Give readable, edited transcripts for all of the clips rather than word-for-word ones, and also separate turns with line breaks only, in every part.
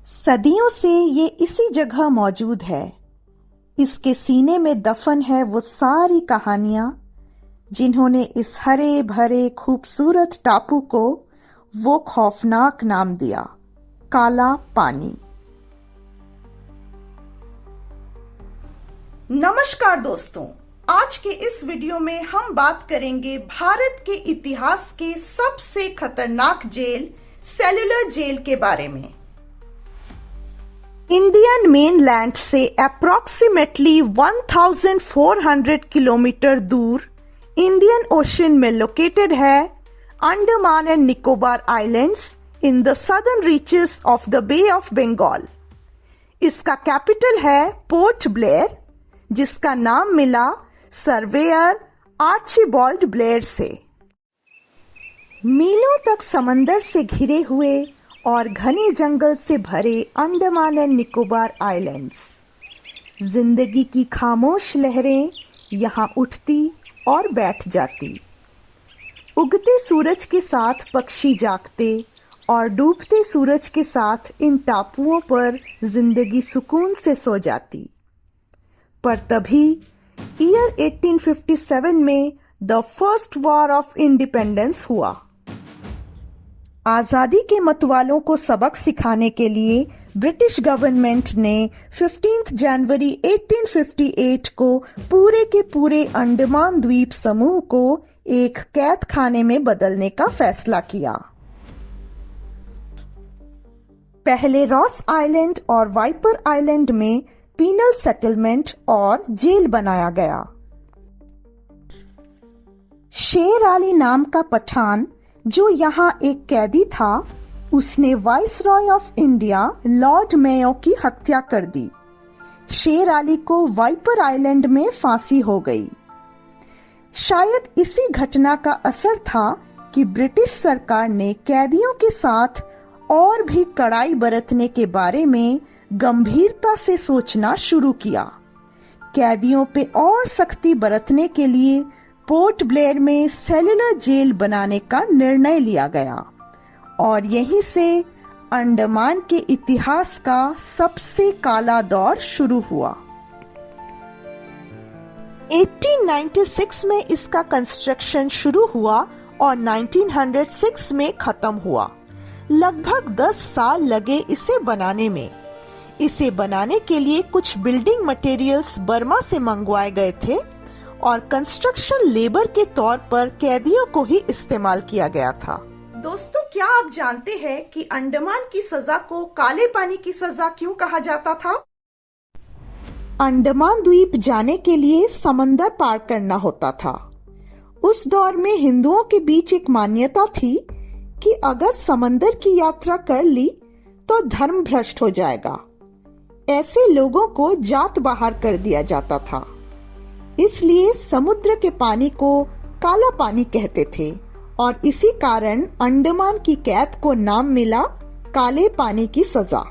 सदियों से ये इसी जगह मौजूद है। इसके सीने में दफन है वो सारी कहानियां जिन्होंने इस हरे भरे खूबसूरत टापू को वो खौफनाक नाम दिया, काला पानी। नमस्कार दोस्तों, आज के इस वीडियो में हम बात करेंगे भारत के इतिहास के सबसे खतरनाक जेल सेल्युलर जेल के बारे में। इंडियन मेनलैंड से अप्रॉक्सीमेटली 1400 किलोमीटर दूर इंडियन ओशन में लोकेटेड है Andaman and Nicobar islands in the southern reaches of the Bay of Bengal. इसका कैपिटल है पोर्ट ब्लेयर, जिसका नाम मिला सर्वेयर आर्चिबाल्ड ब्लेयर से। मीलों तक समंदर से घिरे हुए और घने जंगल से भरे अंडमान एंड निकोबार आइलैंड्स, जिंदगी की खामोश लहरें यहाँ उठती और बैठ जाती। उगते सूरज के साथ पक्षी जागते और डूबते सूरज के साथ इन टापुओं पर जिंदगी सुकून से सो जाती। पर तभी ईयर 1857 में the first war of independence हुआ। आजादी के मतवालों को सबक सिखाने के लिए ब्रिटिश गवर्नमेंट ने 15 जनवरी 1858 को पूरे के पूरे अंडमान द्वीप समूह को एक कैद खाने में बदलने का फैसला किया। पहले रॉस आइलैंड और वाइपर आइलैंड में पीनल सेटलमेंट और जेल बनाया गया। शेर अली नाम का पठान जो यहाँ एक कैदी था, उसने viceroy of India Lord Mayo की हत्या कर दी। शेर अली को वाइपर आइलैंड में फांसी हो गई। शायद इसी घटना का असर था कि ब्रिटिश सरकार ने कैदियों के साथ और भी कड़ाई बरतने के बारे में गंभीरता से सोचना शुरू किया। कैदियों पे और सख्ती बरतने के लिए पोर्ट ब्लेयर में सेल्युलर जेल बनाने का निर्णय लिया गया और यहीं से अंडमान के इतिहास का सबसे काला दौर शुरू हुआ। 1896 में इसका कंस्ट्रक्शन शुरू हुआ और 1906 में खत्म हुआ। लगभग 10 साल लगे इसे बनाने में। इसे बनाने के लिए कुछ बिल्डिंग मटेरियल्स बर्मा से मंगवाए गए थे और कंस्ट्रक्शन लेबर के तौर पर कैदियों को ही इस्तेमाल किया गया था। दोस्तों, क्या आप जानते हैं कि अंडमान की सजा को काले पानी की सजा क्यों कहा जाता था? अंडमान द्वीप जाने के लिए समंदर पार करना होता था। उस दौर में हिंदुओं के बीच एक मान्यता थी कि अगर समंदर की यात्रा कर ली तो धर्म भ्रष्ट हो जाएगा। ऐसे लोगों को जात बाहर कर दिया जाता था। इसलिए समुद्र के पानी को काला पानी कहते थे और इसी कारण अंडमान की कैद को नाम मिला काले पानी की सजा।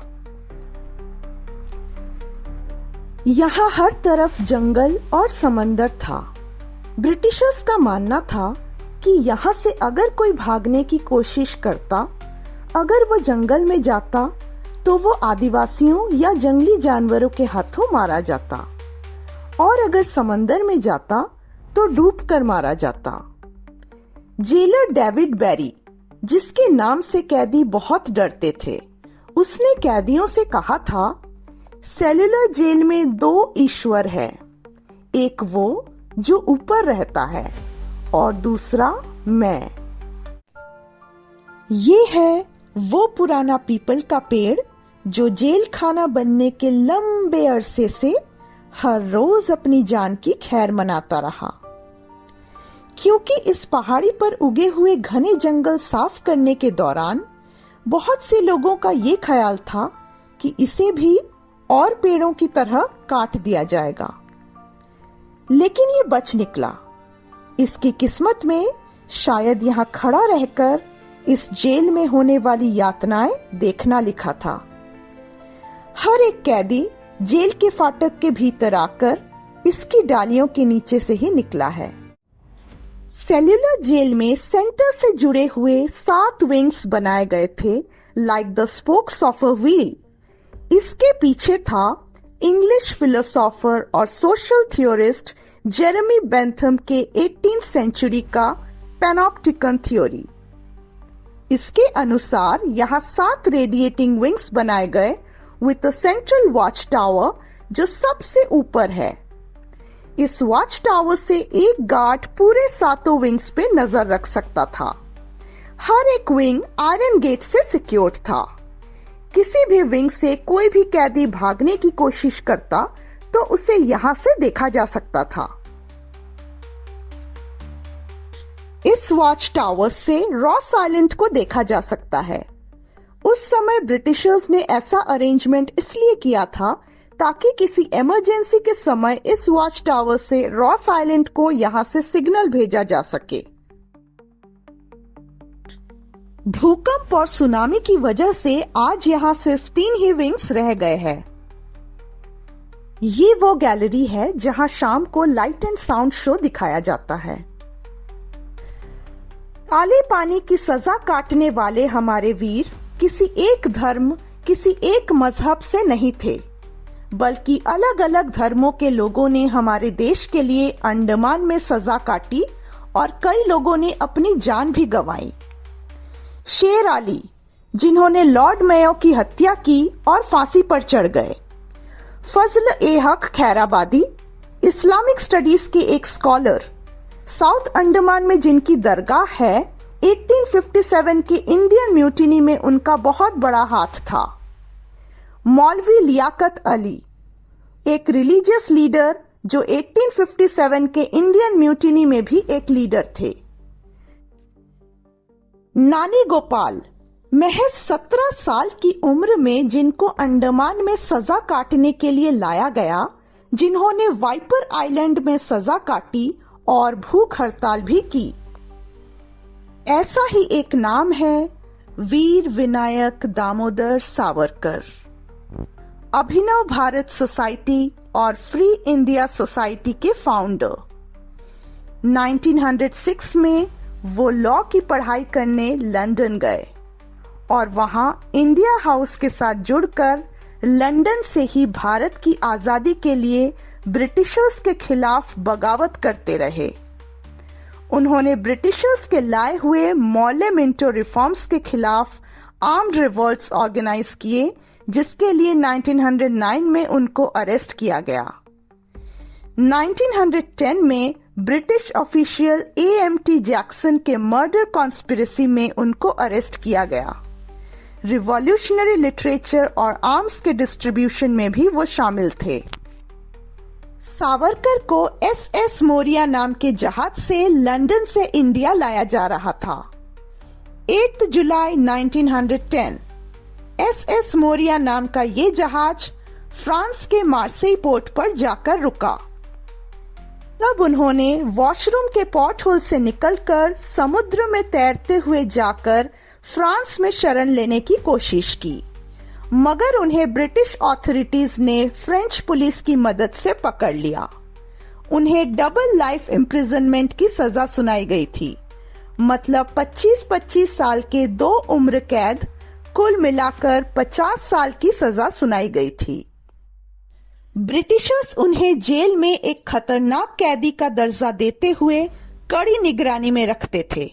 यहाँ हर तरफ जंगल और समंदर था। ब्रिटिशर्स का मानना था कि यहाँ से अगर कोई भागने की कोशिश करता, अगर वो जंगल में जाता तो वो आदिवासियों या जंगली जानवरों के हाथों मारा जाता और अगर समंदर में जाता तो डूबकर मारा जाता। जेलर डेविड बेरी, जिसके नाम से कैदी बहुत डरते थे, उसने कैदियों से कहा था, सेल्युलर जेल में 2 ईश्वर है, एक वो जो ऊपर रहता है और दूसरा मैं। ये है वो पुराना पीपल का पेड़ जो जेल खाना बनने के लंबे अरसे से हर रोज अपनी जान की खैर मनाता रहा। क्योंकि इस पहाड़ी पर उगे हुए घने जंगल साफ करने के दौरान बहुत से लोगों का ये ख्याल था कि इसे भी और पेड़ों की तरह काट दिया जाएगा, लेकिन ये बच निकला। इसकी किस्मत में शायद यहाँ खड़ा रहकर इस जेल में होने वाली यातनाएं देखना लिखा था। हर एक कैदी जेल के फाटक के भीतर आकर इसकी डालियों के नीचे से ही निकला है। सेल्युलर जेल में सेंटर से जुड़े हुए 7 विंग्स बनाए गए थे, like the spokes of a wheel, इसके पीछे था इंग्लिश फिलोसोफर और सोशल थ्योरिस्ट जेरेमी बेंथम के 18th सेंचुरी का पैनोप्टिकन थ्योरी। इसके अनुसार यहाँ 7 रेडिएटिंग विंग्स बनाए गए with a central watch tower जो सबसे ऊपर है। इस वॉच टावर से एक गार्ड पूरे 7 विंग्स पे नजर रख सकता था। हर एक विंग आयरन गेट से सिक्योर्ड था। किसी भी विंग से कोई भी कैदी भागने की कोशिश करता तो उसे यहां से देखा जा सकता था। इस वॉच टावर से रॉस आइलैंड को देखा जा सकता है। उस समय ब्रिटिशर्स ने ऐसा अरेंजमेंट इसलिए किया था ताकि किसी इमरजेंसी के समय इस वॉच टावर से रॉस आइलैंड को यहां से सिग्नल भेजा जा सके। भूकंप और सुनामी की वजह से आज यहां सिर्फ 3 ही विंग्स रह गए हैं। ये वो गैलरी है जहां शाम को लाइट एंड साउंड शो दिखाया जाता है। काले पानी की सजा काटने वाले हमारे वीर किसी एक धर्म, किसी एक मजहब से नहीं थे, बल्कि अलग अलग धर्मों के लोगों ने हमारे देश के लिए अंडमान में सजा काटी और कई लोगों ने अपनी जान भी गंवाई। शेर अली, जिन्होंने लॉर्ड मेयो की हत्या की और फांसी पर चढ़ गए। फजल ए हक खैराबादी, इस्लामिक स्टडीज के एक स्कॉलर, साउथ अंडमान में जिनकी दरगाह है, 1857 के इंडियन म्यूटिनी में उनका बहुत बड़ा हाथ था। मौलवी लियाकत अली, एक रिलीजियस लीडर जो 1857 के इंडियन म्यूटिनी में भी एक लीडर थे। नानी गोपाल, महज 17 साल की उम्र में जिनको अंडमान में सजा काटने के लिए लाया गया, जिन्होंने वाइपर आइलैंड में सजा काटी और भूख हड़ताल भी की। ऐसा ही एक नाम है वीर विनायक दामोदर सावरकर। अभिनव भारत सोसाइटी और फ्री इंडिया सोसाइटी के फाउंडर। 1906 में वो लॉ की पढ़ाई करने लंदन गए और वहां इंडिया हाउस के साथ जुड़कर लंदन से ही भारत की आजादी के लिए ब्रिटिशर्स के खिलाफ बगावत करते रहे। उन्होंने ब्रिटिशर्स के लाए हुए मौले मिंटो रिफॉर्म्स के खिलाफ आर्म्ड रिवॉल्ट्स ऑर्गेनाइज किए, जिसके लिए 1909 में उनको अरेस्ट किया गया। 1910 में ब्रिटिश ऑफिशियल AMT जैक्सन के मर्डर कॉन्स्पिरेसी में उनको अरेस्ट किया गया। रिवॉल्यूशनरी लिटरेचर और आर्म्स के डिस्ट्रीब्यूशन में भी वो शामिल थे। सावरकर को SS मोरिया नाम के जहाज से लंदन से इंडिया लाया जा रहा था। 8 जुलाई 1910 SS मोरिया नाम का ये जहाज फ्रांस के मार्सेई पोर्ट पर जाकर रुका। तब उन्होंने वॉशरूम के पॉट होल से निकलकर समुद्र में तैरते हुए जाकर फ्रांस में शरण लेने की कोशिश की, मगर उन्हें ब्रिटिश ऑथोरिटीज ने फ्रेंच पुलिस की मदद से पकड़ लिया। उन्हें डबल लाइफ इम्प्रिजनमेंट की सजा सुनाई गई थी, मतलब 25-25 साल के 2 उम्र कैद, कुल मिलाकर 50 साल की सजा सुनाई गई थी। ब्रिटिशर्स उन्हें जेल में एक खतरनाक कैदी का दर्जा देते हुए कड़ी निगरानी में रखते थे।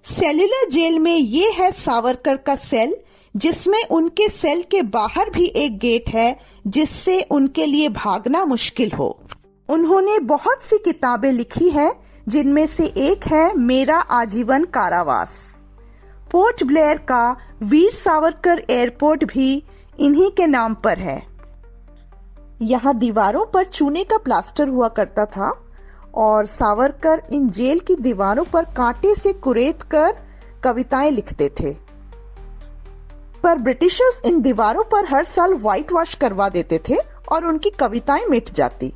सेल्युलर जेल में ये है सावरकर का सेल, जिसमें उनके सेल के बाहर भी एक गेट है जिससे उनके लिए भागना मुश्किल हो। उन्होंने बहुत सी किताबें लिखी है, जिनमें से एक है मेरा आजीवन कारावास। पोर्ट ब्लेयर का वीर सावरकर एयरपोर्ट भी इन्हीं के नाम पर है। यहाँ दीवारों पर चूने का प्लास्टर हुआ करता था और सावरकर इन जेल की दीवारों पर कांटे से कुरेद कर कविताएं लिखते थे। पर ब्रिटिशर्स इन दीवारों पर हर साल व्हाइट वॉश करवा देते थे और उनकी कविताएं मिट जाती।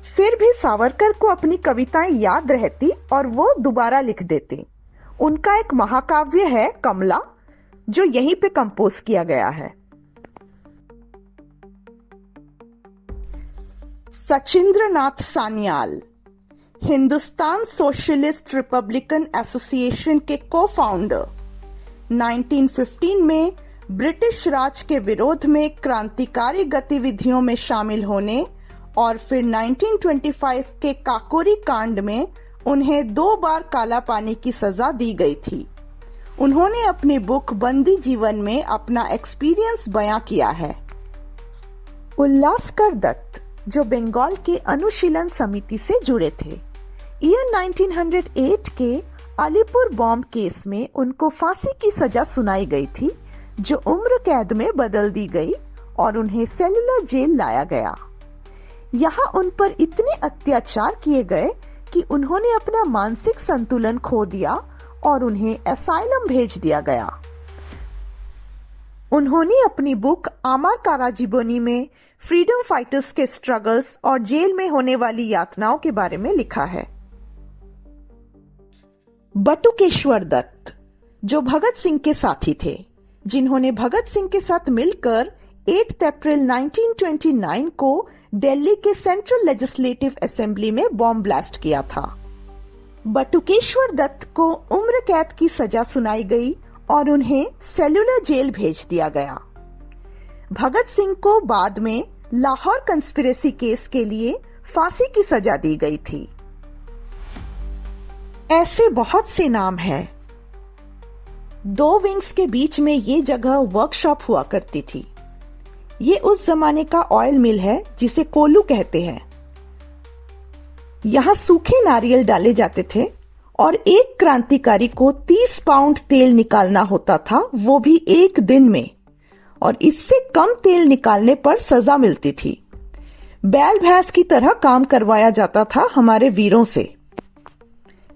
फिर भी सावरकर को अपनी कविताएं याद रहती और वो दोबारा लिख देते। उनका एक महाकाव्य है कमला, जो यहीं पे कंपोज किया गया है। Sachindranath Sanyal, Hindustan socialist Republican association के को फाउंडर, 1915 में ब्रिटिश राज के विरोध में क्रांतिकारी गतिविधियों में शामिल होने और फिर 1925 के काकोरी कांड में उन्हें 2 बार काला पानी की सजा दी गई थी। उन्होंने अपनी बुक बंदी जीवन में अपना एक्सपीरियंस बयां किया है। उल्लासकर दत्त, जो बंगाल के अनुशीलन समिति से जुड़े थे, ईयर 1908 के अलीपुर बॉम्ब केस में उनको फांसी की सजा सुनाई गई थी, जो उम्र कैद में बदल दी गई और उन्हें सेलुलर जेल लाया गया। यहाँ उन पर इतने अत्याचार किए गए कि उन्होंने अपना मानसिक संतुलन खो दिया और उन्हें एसाइलम भेज दिया गया। उन्होंने अपनी बुक आमार काराजीबोनी में फ्रीडम फाइटर्स के स्ट्रगल्स और जेल में होने वाली यातनाओं के बारे में लिखा है। बटुकेश्वर दत्त, जो भगत सिंह के साथी थे, जिन्होंने भगत सिंह के साथ मिलकर 8 अप्रैल 1929 को दिल्ली के सेंट्रल लेजिस्लेटिव असेंबली में बॉम्ब ब्लास्ट किया था। बटुकेश्वर दत्त को उम्र कैद की सजा सुनाई गई और उन्हें सेलुलर जेल भेज दिया गया। भगत सिंह को बाद में लाहौर कंस्पिरेसी केस के लिए फांसी की सजा दी गई थी। ऐसे बहुत से नाम हैं। 2 विंग्स के बीच में ये जगह वर्कशॉप हुआ करती थी। ये उस जमाने का ऑयल मिल है जिसे कोलू कहते हैं। यहाँ सूखे नारियल डाले जाते थे और एक क्रांतिकारी को 30 पाउंड तेल निकालना होता था, वो भी एक दिन में, और इससे कम तेल निकालने पर सजा मिलती थी। बैल भैंस की तरह काम करवाया जाता था हमारे वीरों से।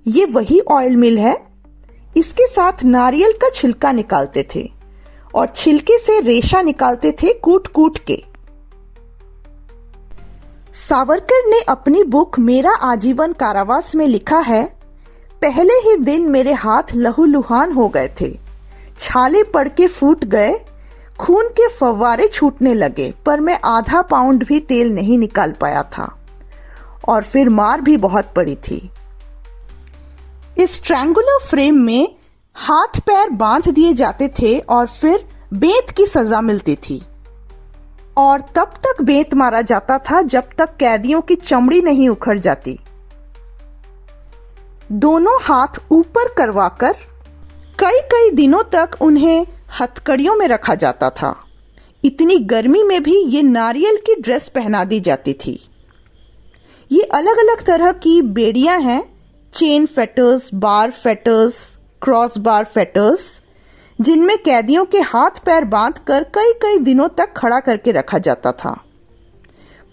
ये वही ऑयल मिल है। इसके साथ नारियल का छिलका निकालते थे और छिलके से रेशा निकालते थे कूट कूट के। सावरकर ने अपनी बुक मेरा आजीवन कारावास में लिखा है, पहले ही दिन मेरे हाथ लहूलुहान हो गए थे, छाले पड़ के फूट गए, खून के फव्वारे छूटने लगे, पर मैं आधा पाउंड भी तेल नहीं निकाल पाया था और फिर मार भी बहुत पड़ी थी। इस ट्रायंगुलर फ्रेम में हाथ पैर बांध दिए जाते थे और फिर बेंत की सजा मिलती थी, और तब तक बेंत मारा जाता था जब तक कैदियों की चमड़ी नहीं उखड़ जाती। दोनों हाथ ऊपर करवाकर कई कई दिनों तक उन्हें हथकड़ियों में रखा जाता था। इतनी गर्मी में भी ये नारियल की ड्रेस पहना दी जाती थी। ये अलग अलग तरह की बेड़ियां हैं, चेन फेटर्स, बार फेटर्स, क्रॉस बार फेटर्स, जिनमें कैदियों के हाथ पैर बांधकर कई कई दिनों तक खड़ा करके रखा जाता था।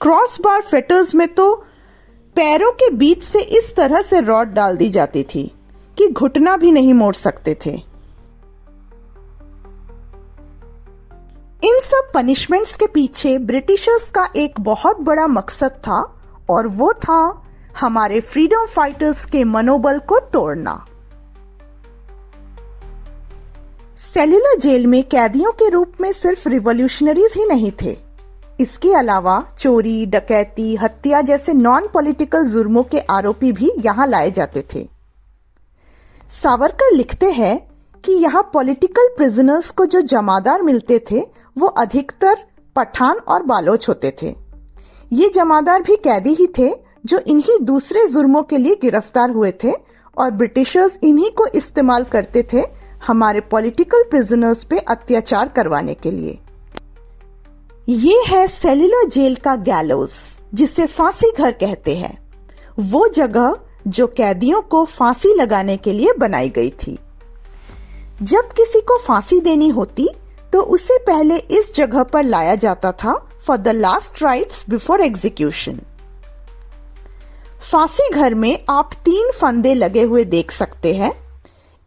क्रॉस बार फेटर्स में तो पैरों के बीच से इस तरह से रॉड डाल दी जाती थी कि घुटना भी नहीं मोड़ सकते थे। इन सब पनिशमेंट्स के पीछे ब्रिटिशर्स का एक बहुत बड़ा मकसद था, और वो था हमारे फ्रीडम फाइटर्स के मनोबल को तोड़ना। सेल्युलर जेल में कैदियों के रूप में सिर्फ रिवॉल्यूशनरीज ही नहीं थे। इसके अलावा चोरी, डकैती, हत्या जैसे नॉन पॉलिटिकल जुर्मों के आरोपी भी यहां लाए जाते थे। सावरकर लिखते हैं कि यहां पॉलिटिकल प्रिजनर्स को जो जमादार मिलते थे वो अधिकतर पठान और बालोच होते थे। ये जमादार भी कैदी ही थे जो इन्हीं दूसरे जुर्मों के लिए गिरफ्तार हुए थे, और ब्रिटिशर्स इन्हीं को इस्तेमाल करते थे हमारे पॉलिटिकल प्रिजनर्स पे अत्याचार करवाने के लिए। ये है सेल्युलर जेल का गैलोस, जिसे फांसी घर कहते हैं, वो जगह जो कैदियों को फांसी लगाने के लिए बनाई गई थी। जब किसी को फांसी देनी होती तो उसे पहले इस जगह पर लाया जाता था for the last rites before execution. फांसी घर में आप 3 फंदे लगे हुए देख सकते हैं।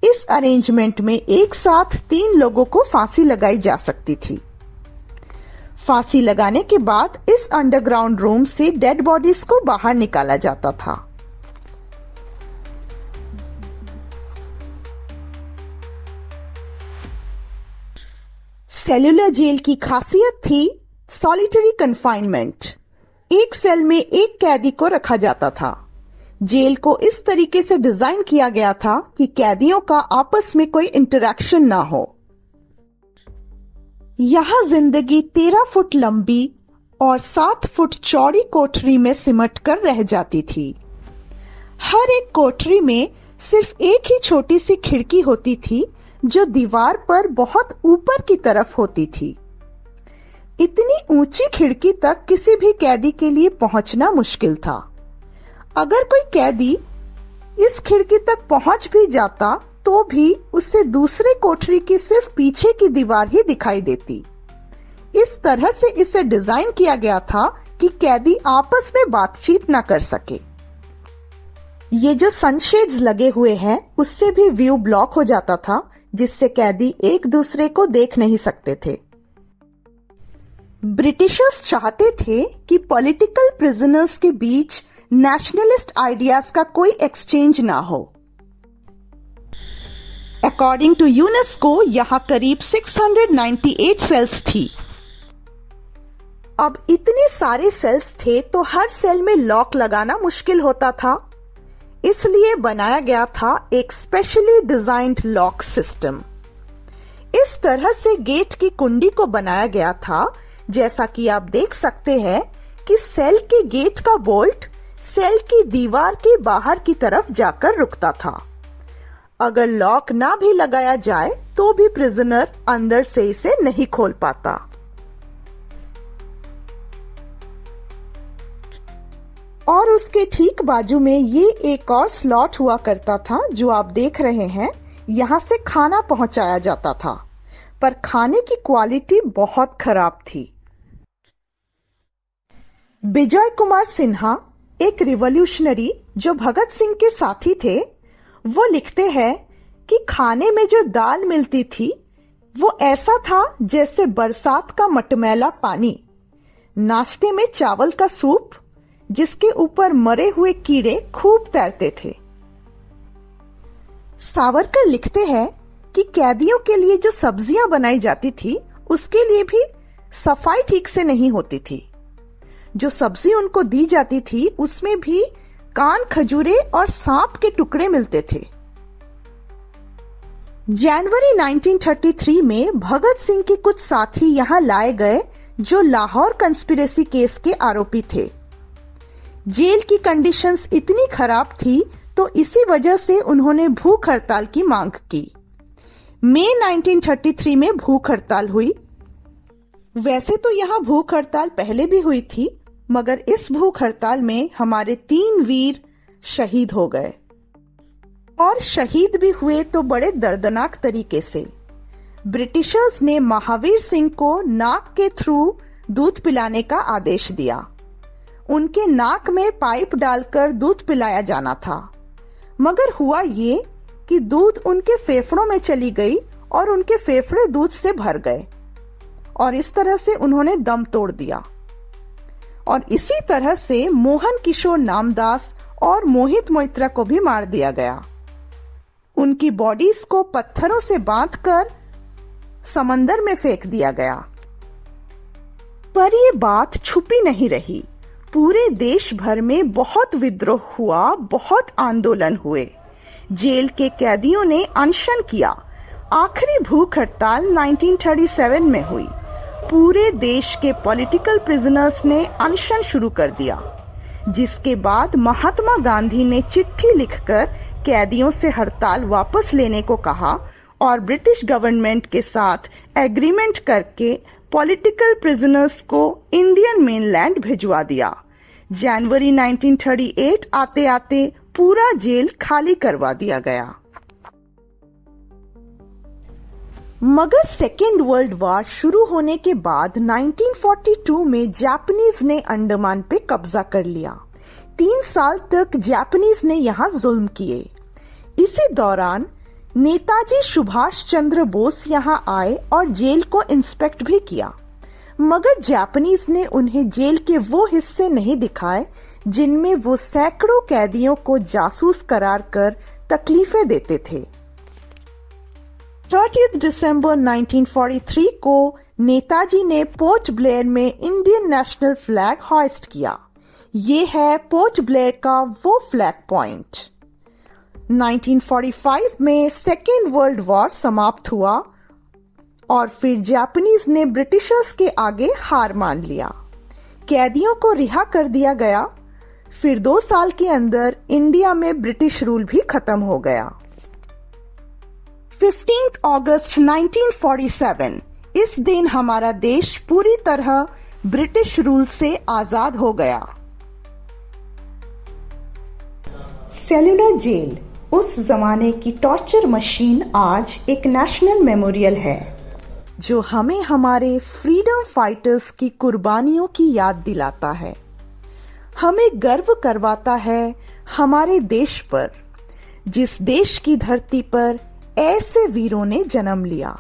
इस अरेंजमेंट में एक साथ 3 लोगों को फांसी लगाई जा सकती थी। फांसी लगाने के बाद इस अंडरग्राउंड रूम से डेड बॉडीज को बाहर निकाला जाता था। सेल्युलर जेल की खासियत थी सॉलिटरी कन्फाइनमेंट। एक सेल में एक कैदी को रखा जाता था। जेल को इस तरीके से डिजाइन किया गया था कि कैदियों का आपस में कोई इंटरैक्शन ना हो। यहाँ जिंदगी 13 फुट लंबी और 7 फुट चौड़ी कोठरी में सिमट कर रह जाती थी। हर एक कोठरी में सिर्फ एक ही छोटी सी खिड़की होती थी जो दीवार पर बहुत ऊपर की तरफ होती थी। इतनी ऊंची खिड़की तक किसी भी कैदी के लिए पहुंचना मुश्किल था। अगर कोई कैदी इस खिड़की तक पहुंच भी जाता तो भी उसे दूसरे कोठरी की सिर्फ पीछे की दीवार ही दिखाई देती। इस तरह से इसे डिजाइन किया गया था कि कैदी आपस में बातचीत न कर सके। ये जो सनशेड्स लगे हुए हैं उससे भी व्यू ब्लॉक हो जाता था, जिससे कैदी एक दूसरे को देख नहीं सकते थे। ब्रिटिशर्स चाहते थे कि पॉलिटिकल प्रिजनर्स के बीच नेशनलिस्ट आइडियाज का कोई एक्सचेंज ना हो। अकॉर्डिंग टू यूनेस्को यहां करीब 698 सेल्स थी। अब इतने सारे सेल्स थे तो हर सेल में लॉक लगाना मुश्किल होता था, इसलिए बनाया गया था एक स्पेशली डिजाइन्ड लॉक सिस्टम। इस तरह से गेट की कुंडी को बनाया गया था, जैसा कि आप देख सकते हैं कि सेल के गेट का बोल्ट सेल की दीवार के बाहर की तरफ जाकर रुकता था। अगर लॉक ना भी लगाया जाए तो भी प्रिजनर अंदर से इसे नहीं खोल पाता। और उसके ठीक बाजू में ये एक और स्लॉट हुआ करता था जो आप देख रहे हैं। यहाँ से खाना पहुंचाया जाता था, पर खाने की क्वालिटी बहुत खराब थी। विजय कुमार सिन्हा, एक रिवॉल्यूशनरी जो भगत सिंह के साथी थे, वो लिखते हैं कि खाने में जो दाल मिलती थी वो ऐसा था जैसे बरसात का मटमैला पानी। नाश्ते में चावल का सूप जिसके ऊपर मरे हुए कीड़े खूब तैरते थे। सावरकर लिखते हैं कि कैदियों के लिए जो सब्जियां बनाई जाती थी उसके लिए भी सफाई ठीक से नहीं होती थी। जो सब्जी उनको दी जाती थी उसमें भी कान खजूरे और सांप के टुकड़े मिलते थे। जनवरी 1933 में भगत सिंह के कुछ साथी यहां लाए गए जो लाहौर कंस्पिरेसी केस के आरोपी थे। जेल की कंडीशंस इतनी खराब थी तो इसी वजह से उन्होंने भूख हड़ताल की मांग की। मई 1933 में भूख हड़ताल हुई। वैसे तो यहां भूख हड़ताल पहले भी हुई थी, मगर इस भूख हड़ताल में हमारे 3 वीर शहीद हो गए, और शहीद भी हुए तो बड़े दर्दनाक तरीके से। ब्रिटिशर्स ने महावीर सिंह को नाक के थ्रू दूध पिलाने का आदेश दिया। उनके नाक में पाइप डालकर दूध पिलाया जाना था, मगर हुआ ये कि दूध उनके फेफड़ों में चली गई और उनके फेफड़े दूध से भर गए, और इस तरह से उन्होंने दम तोड़ दिया। और इसी तरह से मोहन किशोर नामदास और मोहित मोइत्रा को भी मार दिया गया। उनकी बॉडीज को पत्थरों से बांधकर समंदर में फेंक दिया गया। पर ये बात छुपी नहीं रही। पूरे देश भर में बहुत विद्रोह हुआ, बहुत आंदोलन हुए। जेल के कैदियों ने अनशन किया। आखिरी भूख हड़ताल 1937 में हुई। पूरे देश के पॉलिटिकल प्रिजनर्स ने अनशन शुरू कर दिया, जिसके बाद महात्मा गांधी ने चिट्ठी लिखकर कैदियों से हड़ताल वापस लेने को कहा और ब्रिटिश गवर्नमेंट के साथ एग्रीमेंट करके पॉलिटिकल प्रिजनर्स को इंडियन मेनलैंड भिजवा दिया। जनवरी 1938 आते आते पूरा जेल खाली करवा दिया गया। मगर सेकेंड वर्ल्ड वॉर शुरू होने के बाद 1942 में जापानीज ने अंडमान पे कब्जा कर लिया। 3 साल तक जापानीज ने यहाँ जुल्म किए। इसी दौरान नेताजी सुभाष चंद्र बोस यहाँ आए और जेल को इंस्पेक्ट भी किया, मगर जापानीज ने उन्हें जेल के वो हिस्से नहीं दिखाए जिनमें वो सैकड़ों कैदियों को जासूस करार कर तकलीफें देते थे। 30 दिसंबर 1943 को नेताजी ने पोर्ट ब्लेयर में इंडियन नेशनल फ्लैग हॉइस्ट किया। ये है पोर्ट ब्लेयर का वो फ्लैग पॉइंट। 1945 में सेकेंड वर्ल्ड वॉर समाप्त हुआ और फिर जापानीज ने ब्रिटिशर्स के आगे हार मान लिया। कैदियों को रिहा कर दिया गया। फिर 2 साल के अंदर इंडिया में ब्रिटिश रूल भी खत्म हो गया। 15 अगस्त 1947 इस दिन हमारा देश पूरी तरह ब्रिटिश रूल से आजाद हो गया। सेल्यूलर जेल, उस जमाने की टॉर्चर मशीन, आज एक नेशनल मेमोरियल है जो हमें हमारे फ्रीडम फाइटर्स की कुर्बानियों की याद दिलाता है। हमें गर्व करवाता है हमारे देश पर, जिस देश की धरती पर ऐसे वीरों ने जन्म लिया।